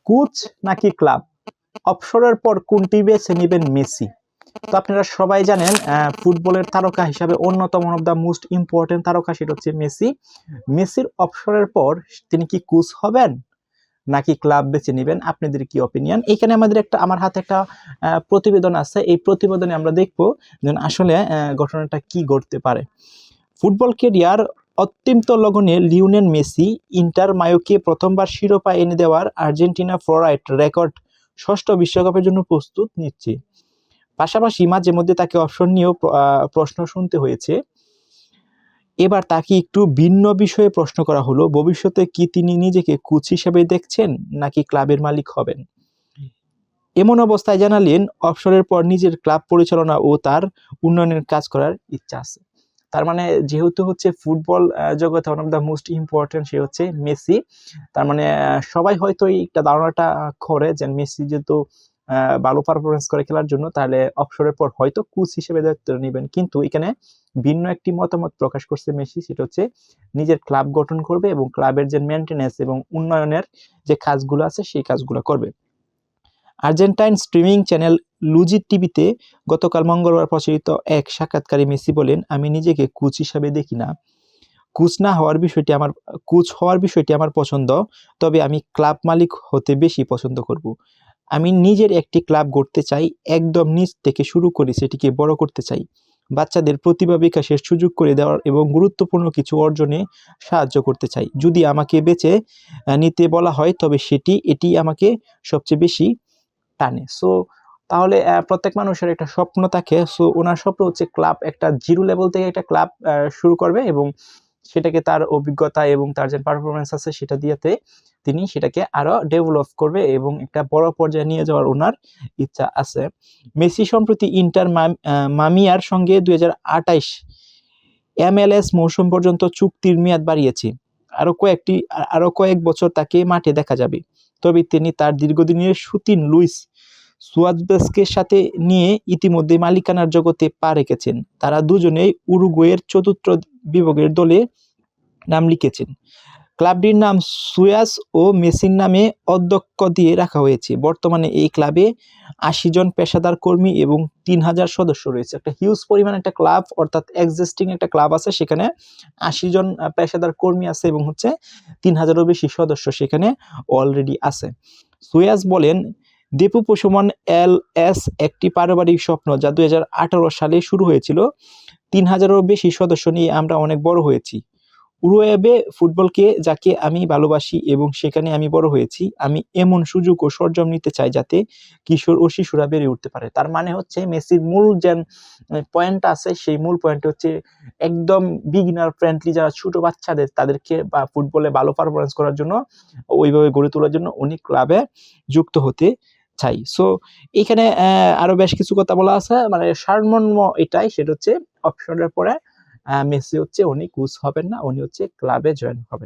Coach নাকি club, অবসরের পর কোনটি বেছে নেবেন মেসি? তো আপনারা সবাই জানেন ফুটবলের তারকা হিসাবে অন্যতম one of the most important তারকা সেটা হচ্ছে মেসি। মেসির অবসরের পর তিনি কি কোচ হবেন নাকি ক্লাব বেছে নেবেন? আপনাদের কি অপিনিয়ন? এখানে আমার হাতে একটা প্রতিবেদন আছে। এই প্রতিবেদনে আমরা দেখব যে আসলে ঘটনাটা কি ঘটতে পারে। ফুটবল ক্যারিয়ার অত্যন্ত লগ্নে লিওনেল মেসি ইন্টার মায়োকে প্রথমবার শিরোপা এনে দেওয়ার আর্জেন্টিনা ফ্লোরাইড রেকর্ড ষষ্ঠ বিশ্বকাপের জন্য প্রস্তুত নিচ্ছে। পাশাপাশি মাঝে মধ্যে তাকে অপশন নিয়েও প্রশ্ন শুনতে হয়েছে। এবার তাকে একটু ভিন্ন বিষয়ে প্রশ্ন করা হলো, ভবিষ্যতে কি তিনি নিজেকে কোচ হিসেবে দেখছেন নাকি ক্লাবের মালিক হবেন। এমন অবস্থায় জানালেন অবসরের পর নিজের ক্লাব পরিচালনা ও তার উন্নয়নের কাজ করার ইচ্ছা আছে। তার মানে যেহেতু হচ্ছে ফুটবল জগতে one of the most important সে হচ্ছে মেসি। তার মানে সবাই হয়তো একটা ধারণাটা করে যে মেসি যেহেতু ভালো পারফরমেন্স করে খেলার জন্য, তাহলে অবসরের পর হয়তো কোচ হিসেবে দায়িত্ব নেবেন। কিন্তু এখানে ভিন্ন একটি মতামত প্রকাশ করছে মেসি, সেটা হচ্ছে নিজের ক্লাব গঠন করবে এবং ক্লাবের যে মেনটেন্যান্স এবং উন্নয়নের যে কাজগুলো আছে সেই কাজগুলো করবে। আর্জেন্টাইন স্ট্রিমিং চ্যানেল লুজি টিভিতে গতকাল মঙ্গলবার প্রচারিত এক সাক্ষাৎকারে মেসি বলেন, আমি নিজেকে কোচ হিসাবে দেখি না। কোচ হওয়ার বিষয়টি আমার পছন্দ, তবে আমি ক্লাব মালিক হতে বেশি পছন্দ করব। আমি নিজের একটি ক্লাব গড়তে চাই, একদম নিচ থেকে শুরু করে সেটিকে বড় করতে চাই। বাচ্চাদের প্রতিভা বিকাশের সুযোগ করে দেওয়ার এবং গুরুত্বপূর্ণ কিছু অর্জনে সাহায্য করতে চাই। যদি আমাকে বেছে নিতে বলা হয় তবে এটি আমাকে সবচেয়ে বেশি টানে। সো তাহলে প্রত্যেক মানুষের একটা স্বপ্ন থাকে। সো ওনার স্বপ্ন হচ্ছে ক্লাব, একটা জিরো লেভেল থেকে একটা ক্লাব শুরু করবে এবং সেটাকে তার অভিজ্ঞতা এবং তার যে পারফরমেন্স আছে সেটা দিয়েতে তিনি সেটাকে আরো ডেভেলপ করবে এবং একটা বড় পর্যায়ে নিয়ে যাওয়ার ওনার ইচ্ছা আছে। মেসি সম্প্রতি ইন্টার মামিয়ার সঙ্গে 2028 MLS মৌসুম পর্যন্ত চুক্তির মেয়াদ বাড়িয়েছে। আরো কয়েক বছর তাকে মাঠে দেখা যাবে। তবে তিনি তার দীর্ঘদিনের সতীন লুইস সুয়ারেজকে সাথে নিয়ে ইতিমধ্যে মালিকানার জগতে পা রেখেছেন। তারা দুজনেই উরুগুয়ের চতুর্থ বিভাগের দলে নাম লিখেছেন। ক্লাবটির নাম সুয়ারেজ ও মেসির নামে অধ্যক্ষ দিয়ে রাখা হয়েছে। বর্তমানে এই ক্লাবে 80 জন পেশাদার কর্মী এবং 3000 সদস্য রয়েছে। একটা হিউজ পরিমাণ একটা ক্লাব, অর্থাৎ এক্সিস্টিং একটা ক্লাব আছে, সেখানে 80 জন পেশাদার কর্মী আছে এবং হচ্ছে 3000-এরও বেশি সদস্য সেখানে অলরেডি আছে। সুয়ারেজ বলেন, দীপু প্রশমন এলএস একটি পারিবারিক স্বপ্ন যা 2018 সালে শুরু হয়েছিল। 3000-এরও বেশি সদস্য নিয়ে আমরা অনেক বড় হয়েছি। উরুগুয়ে ফুটবলকে যাকে আমি ভালোবাসি এবং সেখানে আমি বড় হয়েছি। আমি এমন সুযোগ ও সরঞ্জাম নিতে চাই যাতে কিশোর ও শিশুরা বেড়ে উঠতে পারে। তার মানে হচ্ছে মেসির মূল যে পয়েন্ট আছে সেই মূল পয়েন্ট হচ্ছে একদম বিগিনার ফ্রেন্ডলি, যারা ছোট বাচ্চাদের তাদেরকে বা ফুটবলে ভালো পারফরমেন্স করার জন্য ওইভাবে গড়ে তোলার জন্য উনি ক্লাবে যুক্ত হতে চাই। সো এখানে আরো বেশ কিছু কথা বলা আছে, মানে সারমর্ম এটাই, সেটা হচ্ছে অপশনের পরে মেসি হচ্ছে উনি কোচ হবেন না, উনি হচ্ছে ক্লাবে জয়েন হবেন।